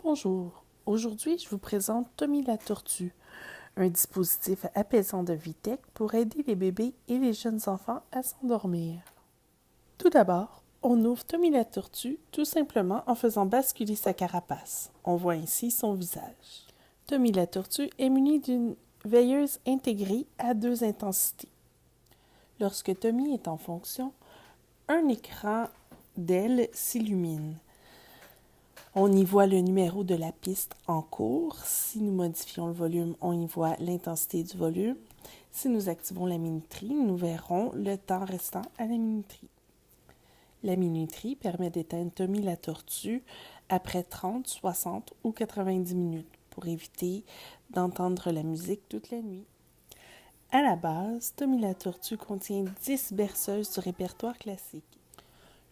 Bonjour, aujourd'hui je vous présente Tommy la tortue, un dispositif apaisant de Vitech pour aider les bébés et les jeunes enfants à s'endormir. Tout d'abord, on ouvre Tommy la tortue tout simplement en faisant basculer sa carapace. On voit ainsi son visage. Tommy la tortue est muni d'une veilleuse intégrée à 2 intensités. Lorsque Tommy est en fonction, un écran d'aile s'illumine. On y voit le numéro de la piste en cours. Si nous modifions le volume, on y voit l'intensité du volume. Si nous activons la minuterie, nous verrons le temps restant à la minuterie. La minuterie permet d'éteindre Tommy la tortue après 30, 60 ou 90 minutes pour éviter d'entendre la musique toute la nuit. À la base, Tommy la tortue contient 10 berceuses du répertoire classique.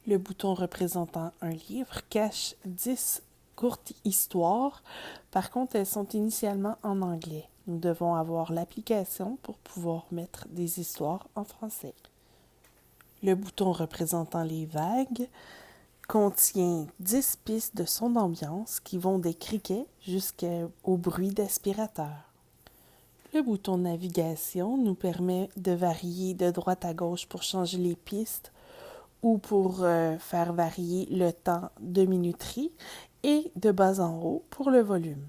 Le bouton représentant un livre cache 10 courtes histoires. Par contre, elles sont initialement en anglais. Nous devons avoir l'application pour pouvoir mettre des histoires en français. Le bouton représentant les vagues contient 10 pistes de sons d'ambiance qui vont des criquets jusqu'au bruit d'aspirateur. Le bouton navigation nous permet de varier de droite à gauche pour changer les pistes ou pour faire varier le temps de minuterie et de bas en haut pour le volume.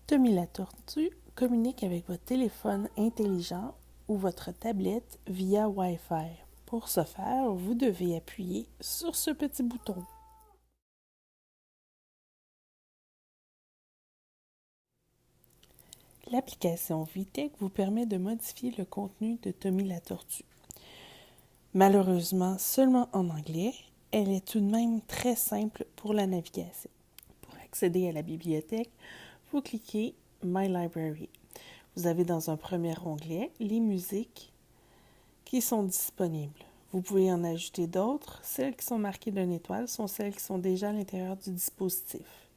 Tommy la tortue communique avec votre téléphone intelligent ou votre tablette via Wi-Fi. Pour ce faire, vous devez appuyer sur ce petit bouton. L'application Vitech vous permet de modifier le contenu de Tommy la tortue. Malheureusement, seulement en anglais, elle est tout de même très simple pour la navigation. Pour accéder à la bibliothèque, vous cliquez My Library. Vous avez dans un premier onglet les musiques qui sont disponibles. Vous pouvez en ajouter d'autres. Celles qui sont marquées d'une étoile sont celles qui sont déjà à l'intérieur du dispositif.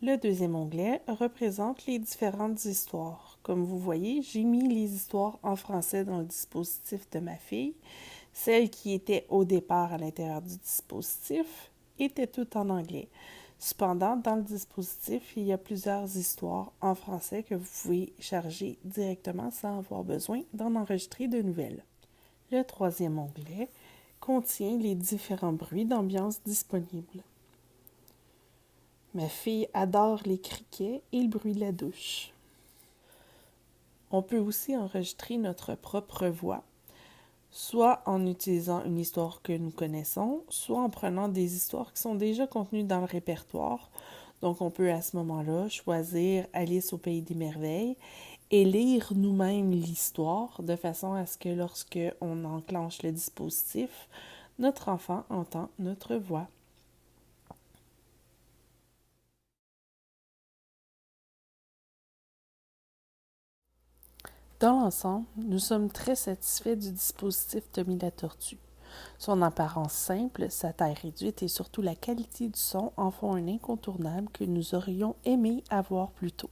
Le deuxième onglet représente les différentes histoires. Comme vous voyez, j'ai mis les histoires en français dans le dispositif de ma fille. Celles qui étaient au départ à l'intérieur du dispositif étaient toutes en anglais. Cependant, dans le dispositif, il y a plusieurs histoires en français que vous pouvez charger directement sans avoir besoin d'en enregistrer de nouvelles. Le troisième onglet contient les différents bruits d'ambiance disponibles. Ma fille adore les criquets et le bruit de la douche. On peut aussi enregistrer notre propre voix, soit en utilisant une histoire que nous connaissons, soit en prenant des histoires qui sont déjà contenues dans le répertoire. Donc, on peut à ce moment-là choisir Alice au pays des merveilles et lire nous-mêmes l'histoire de façon à ce que lorsque on enclenche le dispositif, notre enfant entend notre voix. Dans l'ensemble, nous sommes très satisfaits du dispositif Tommy la tortue. Son apparence simple, sa taille réduite et surtout la qualité du son en font un incontournable que nous aurions aimé avoir plus tôt.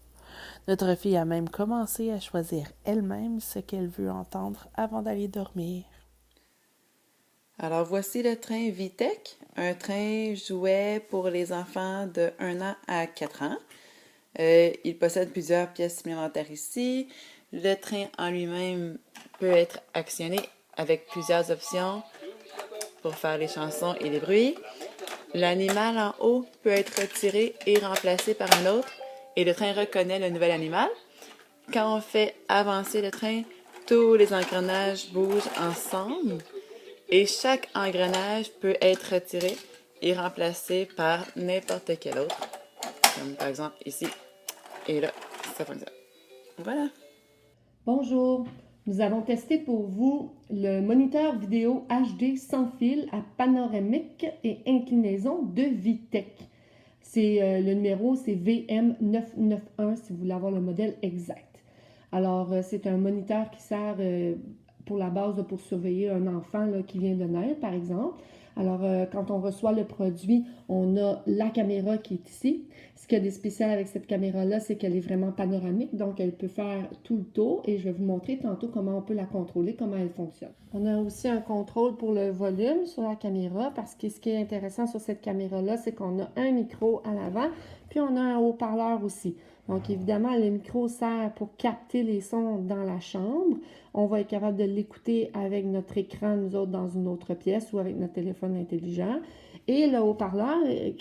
Notre fille a même commencé à choisir elle-même ce qu'elle veut entendre avant d'aller dormir. Alors voici le train Vitech, un train jouet pour les enfants de 1 an à 4 ans. Il possède plusieurs pièces supplémentaires ici. Le train en lui-même peut être actionné avec plusieurs options pour faire les chansons et les bruits. L'animal en haut peut être retiré et remplacé par un autre et le train reconnaît le nouvel animal. Quand on fait avancer le train, tous les engrenages bougent ensemble et chaque engrenage peut être retiré et remplacé par n'importe quel autre. Comme par exemple ici et là, ça fonctionne. Voilà. Bonjour, nous avons testé pour vous le moniteur vidéo HD sans fil à panoramique et inclinaison de Vitech. Le numéro, c'est VM991 si vous voulez avoir le modèle exact. Alors, c'est un moniteur qui sert pour la base pour surveiller un enfant là, qui vient de naître, par exemple. Alors, quand on reçoit le produit, on a la caméra qui est ici. Ce qu'il y a de spécial avec cette caméra-là, c'est qu'elle est vraiment panoramique, donc elle peut faire tout le tour et je vais vous montrer tantôt comment on peut la contrôler, comment elle fonctionne. On a aussi un contrôle pour le volume sur la caméra parce que ce qui est intéressant sur cette caméra-là, c'est qu'on a un micro à l'avant, puis on a un haut-parleur aussi. Donc, évidemment, le micro sert pour capter les sons dans la chambre. On va être capable de l'écouter avec notre écran, nous autres, dans une autre pièce ou avec notre téléphone intelligent. Et le haut-parleur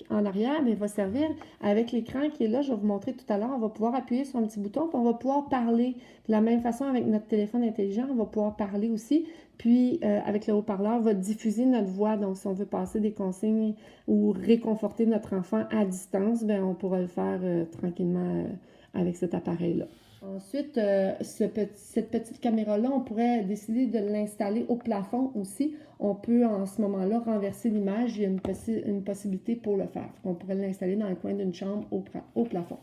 en arrière, mais va servir avec l'écran qui est là. Je vais vous montrer tout à l'heure. On va pouvoir appuyer sur un petit bouton, puis on va pouvoir parler. De la même façon, avec notre téléphone intelligent, on va pouvoir parler aussi. Puis, avec le haut-parleur, on va diffuser notre voix. Donc, si on veut passer des consignes ou réconforter notre enfant à distance, bien, on pourra le faire tranquillement avec cet appareil-là. Ensuite, cette petite caméra-là, on pourrait décider de l'installer au plafond aussi. On peut, en ce moment-là, renverser l'image. Il y a une possibilité pour le faire. On pourrait l'installer dans le coin d'une chambre au plafond.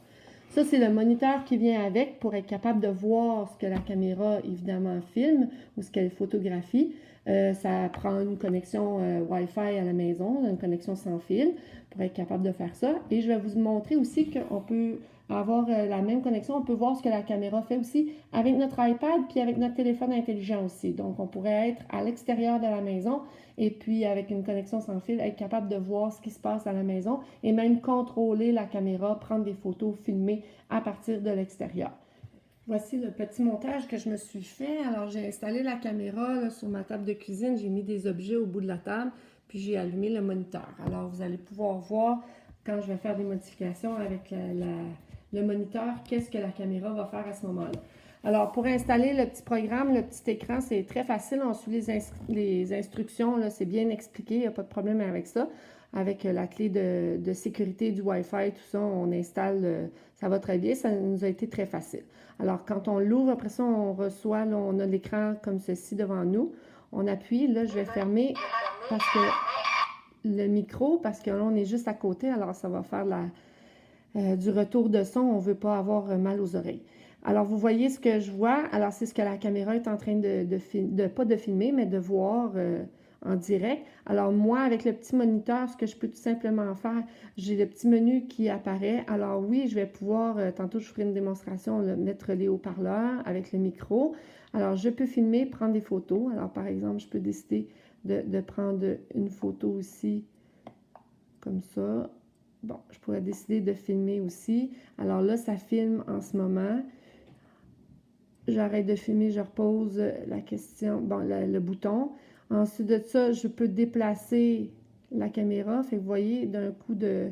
Ça, c'est le moniteur qui vient avec pour être capable de voir ce que la caméra, évidemment, filme ou ce qu'elle photographie. Ça prend une connexion Wi-Fi à la maison, une connexion sans fil pour être capable de faire ça. Et je vais vous montrer aussi qu'on peut avoir la même connexion. On peut voir ce que la caméra fait aussi avec notre iPad puis avec notre téléphone intelligent aussi. Donc, on pourrait être à l'extérieur de la maison et puis avec une connexion sans fil, être capable de voir ce qui se passe à la maison et même contrôler la caméra, prendre des photos, filmer à partir de l'extérieur. Voici le petit montage que je me suis fait. Alors, j'ai installé la caméra là, sur ma table de cuisine. J'ai mis des objets au bout de la table, puis j'ai allumé le moniteur. Alors, vous allez pouvoir voir quand je vais faire des modifications avec le moniteur, qu'est-ce que la caméra va faire à ce moment-là. Alors, pour installer le petit programme, le petit écran, c'est très facile. On suit les instructions, c'est bien expliqué, il n'y a pas de problème avec ça. Avec la clé de sécurité du Wi-Fi, tout ça, on installe, ça va très bien, ça nous a été très facile. Alors, quand on l'ouvre, après ça, on reçoit, là, on a l'écran comme ceci devant nous. On appuie, là, je vais fermer parce que le micro, parce que là, on est juste à côté, alors ça va faire du retour de son, on ne veut pas avoir mal aux oreilles. Alors, vous voyez ce que je vois. Alors, c'est ce que la caméra est en train pas de filmer, mais de voir en direct. Alors, moi, avec le petit moniteur, ce que je peux tout simplement faire, j'ai le petit menu qui apparaît. Alors, oui, je vais pouvoir, tantôt, je ferai une démonstration, mettre les haut-parleurs avec le micro. Alors, je peux filmer, prendre des photos. Alors, par exemple, je peux décider de prendre une photo aussi, comme ça. Bon, je pourrais décider de filmer aussi. Alors là, ça filme en ce moment. J'arrête de filmer, je repose la question, bon, le bouton. Ensuite de ça, je peux déplacer la caméra. Fait que vous voyez, d'un coup de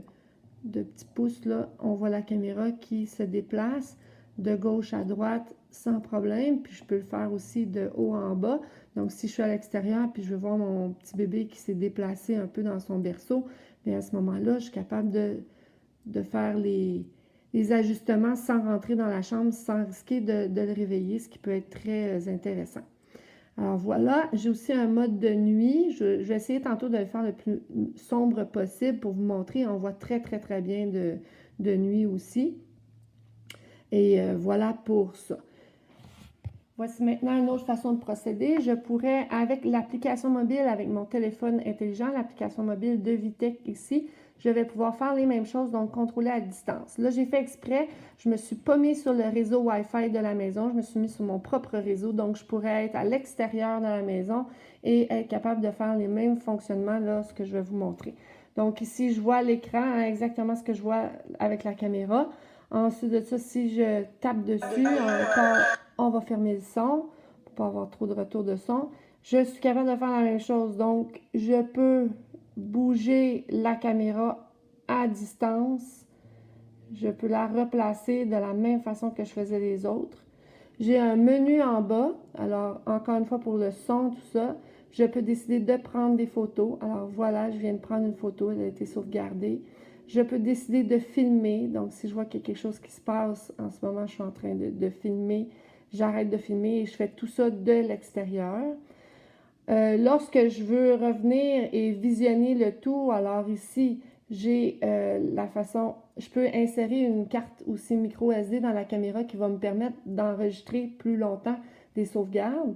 petit pouce, là, on voit la caméra qui se déplace de gauche à droite sans problème. Puis je peux le faire aussi de haut en bas. Donc, si je suis à l'extérieur puis je veux voir mon petit bébé qui s'est déplacé un peu dans son berceau, bien à ce moment-là, je suis capable de faire les ajustements sans rentrer dans la chambre, sans risquer de le réveiller, ce qui peut être très intéressant. Alors voilà, j'ai aussi un mode de nuit. Je vais essayer tantôt de le faire le plus sombre possible pour vous montrer. On voit très, très, très bien de nuit aussi. Et voilà pour ça. Voici maintenant une autre façon de procéder. Je pourrais, avec l'application mobile, avec mon téléphone intelligent, l'application mobile de Vitech ici, je vais pouvoir faire les mêmes choses, donc contrôler à distance. Là, j'ai fait exprès, je ne me suis pas mis sur le réseau Wi-Fi de la maison, je me suis mis sur mon propre réseau, donc je pourrais être à l'extérieur de la maison et être capable de faire les mêmes fonctionnements, là, ce que je vais vous montrer. Donc ici, je vois l'écran, hein, exactement ce que je vois avec la caméra. Ensuite de ça, si je tape dessus, on va fermer le son pour ne pas avoir trop de retour de son. Je suis capable de faire la même chose. Donc, je peux bouger la caméra à distance. Je peux la replacer de la même façon que je faisais les autres. J'ai un menu en bas. Alors, encore une fois, pour le son, tout ça, je peux décider de prendre des photos. Alors, voilà, je viens de prendre une photo. Elle a été sauvegardée. Je peux décider de filmer. Donc, si je vois qu'il y a quelque chose qui se passe, en ce moment, je suis en train de filmer. J'arrête de filmer et je fais tout ça de l'extérieur. Lorsque je veux revenir et visionner le tout, alors ici, j'ai la façon, je peux insérer une carte aussi micro SD dans la caméra qui va me permettre d'enregistrer plus longtemps des sauvegardes.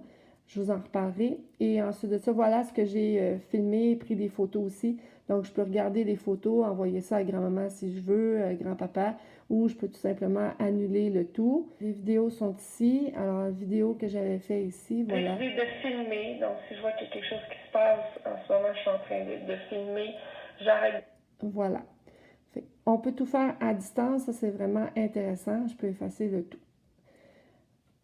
Je vous en reparlerai. Et ensuite de ça, voilà ce que j'ai filmé, pris des photos aussi. Donc, je peux regarder des photos, envoyer ça à grand-maman si je veux, à grand-papa, ou je peux tout simplement annuler le tout. Les vidéos sont ici. Alors, la vidéo que j'avais fait ici, voilà. J'ai décidé de filmer, donc si je vois qu'il y a quelque chose qui se passe en ce moment, je suis en train de filmer, j'arrête. Voilà. On peut tout faire à distance, ça c'est vraiment intéressant. Je peux effacer le tout.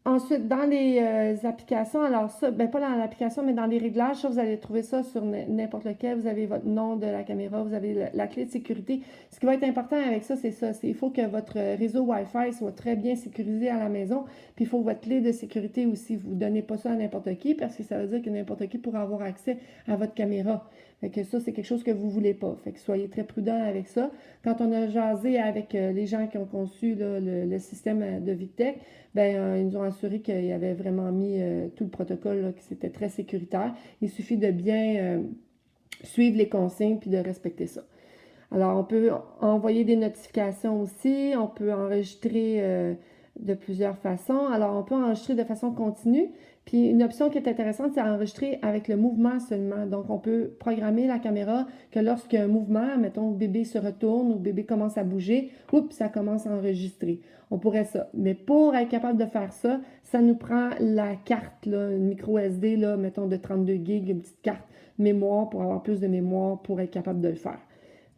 Ensuite, dans les applications, alors ça, ben pas dans l'application, mais dans les réglages, ça, vous allez trouver ça sur n'importe lequel. Vous avez votre nom de la caméra, vous avez la clé de sécurité. Ce qui va être important avec ça, c'est ça. Il faut que votre réseau Wi-Fi soit très bien sécurisé à la maison. Puis il faut que votre clé de sécurité aussi. Vous ne donnez pas ça à n'importe qui parce que ça veut dire que n'importe qui pourra avoir accès à votre caméra. Fait que ça, c'est quelque chose que vous ne voulez pas. Fait que soyez très prudent avec ça. Quand on a jasé avec les gens qui ont conçu là, le système de VITEC, ben, ils nous ont assuré qu'ils avaient vraiment mis tout le protocole, là, que c'était très sécuritaire. Il suffit de bien suivre les consignes puis de respecter ça. Alors, on peut envoyer des notifications aussi. On peut enregistrer de plusieurs façons. Alors, on peut enregistrer de façon continue. Puis, une option qui est intéressante, c'est enregistrer avec le mouvement seulement. Donc, on peut programmer la caméra que lorsqu'il y a un mouvement, mettons, le bébé se retourne ou le bébé commence à bouger, oups, ça commence à enregistrer. On pourrait ça. Mais pour être capable de faire ça, ça nous prend la carte, là, une micro SD, là, mettons, de 32 gigs, une petite carte mémoire pour avoir plus de mémoire pour être capable de le faire.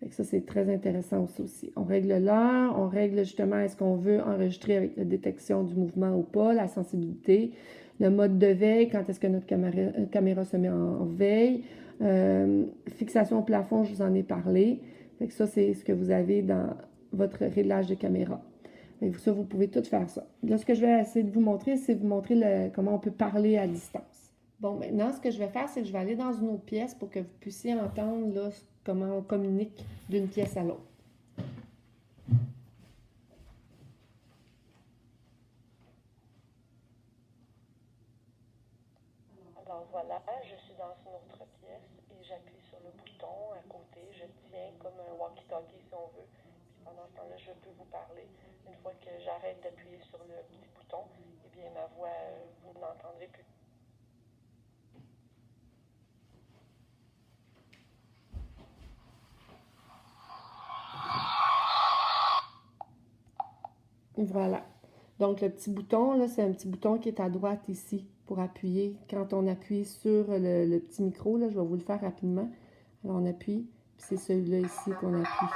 Ça, c'est très intéressant aussi. On règle l'heure, on règle justement est-ce qu'on veut enregistrer avec la détection du mouvement ou pas, la sensibilité, le mode de veille, quand est-ce que notre caméra se met en veille, fixation au plafond, je vous en ai parlé. Ça, c'est ce que vous avez dans votre réglage de caméra. Ça, vous pouvez tout faire ça. Là, ce que je vais essayer de vous montrer, c'est vous montrer comment on peut parler à distance. Bon, maintenant, ce que je vais faire, c'est que je vais aller dans une autre pièce pour que vous puissiez entendre là, comment on communique d'une pièce à l'autre. Alors voilà, je suis dans une autre pièce et j'appuie sur le bouton à côté. Je tiens comme un walkie-talkie si on veut. Puis pendant ce temps-là, je peux vous parler. Une fois que j'arrête d'appuyer sur le petit bouton, eh bien ma voix, vous ne l'entendrez plus. Voilà. Donc, le petit bouton, là, c'est un petit bouton qui est à droite ici pour appuyer. Quand on appuie sur le petit micro, là, je vais vous le faire rapidement. Alors, on appuie, puis c'est celui-là ici qu'on appuie.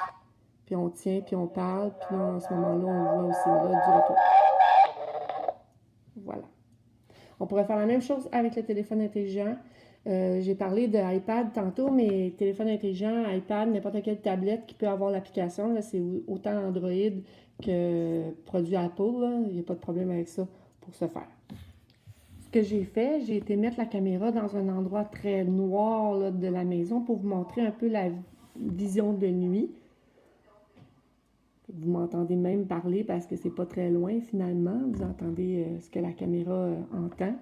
Puis on tient, puis on parle, puis là, en ce moment-là, on voit aussi là du retour. Voilà. On pourrait faire la même chose avec le téléphone intelligent. J'ai parlé de iPad tantôt, mais téléphone intelligent, iPad, n'importe quelle tablette qui peut avoir l'application, là, c'est autant Android que produit Apple, là. Il n'y a pas de problème avec ça pour se faire. Ce que j'ai fait, j'ai été mettre la caméra dans un endroit très noir là, de la maison pour vous montrer un peu la vision de nuit. Vous m'entendez même parler parce que c'est pas très loin finalement. Vous entendez ce que la caméra entend.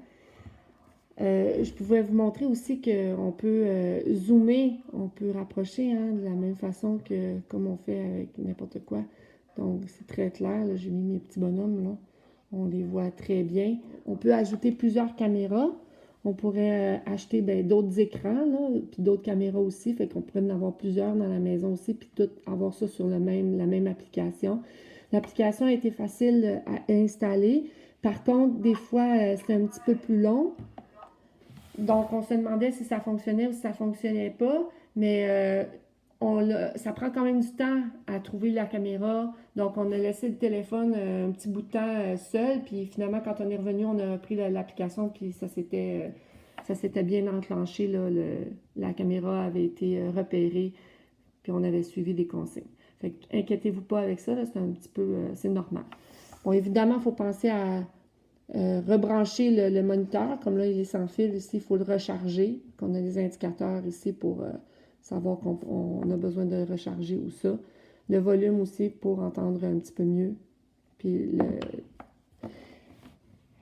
Je pouvais vous montrer aussi qu'on peut zoomer, on peut rapprocher de la même façon que comme on fait avec n'importe quoi. Donc, c'est très clair. J'ai mis mes petits bonhommes, là. On les voit très bien. On peut ajouter plusieurs caméras. On pourrait acheter d'autres écrans, là, puis d'autres caméras aussi. Fait qu'on pourrait en avoir plusieurs dans la maison aussi, puis tout avoir ça sur la même application. L'application a été facile à installer. Par contre, des fois, c'est un petit peu plus long. Donc, on se demandait si ça fonctionnait ou si ça ne fonctionnait pas. Mais ça prend quand même du temps à trouver la caméra. Donc, on a laissé le téléphone un petit bout de temps seul. Puis finalement, quand on est revenu, on a pris l'application. Puis ça s'était bien enclenché. Là, la caméra avait été repérée. Puis on avait suivi des consignes. Fait que, inquiétez-vous pas avec ça. C'est un petit peu, c'est normal. Bon, évidemment, il faut penser à rebrancher le moniteur. Comme là, il est sans fil ici, il faut le recharger. On a des indicateurs ici pour savoir qu'on a besoin de recharger ou ça. Le volume aussi pour entendre un petit peu mieux. Puis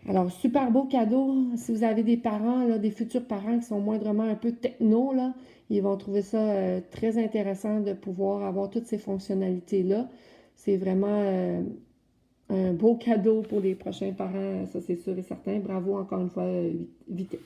Alors, super beau cadeau. Si vous avez des parents, là, des futurs parents qui sont moindrement un peu techno, là, ils vont trouver ça très intéressant de pouvoir avoir toutes ces fonctionnalités-là. C'est vraiment un beau cadeau pour les prochains parents, ça c'est sûr et certain. Bravo encore une fois, Vitech.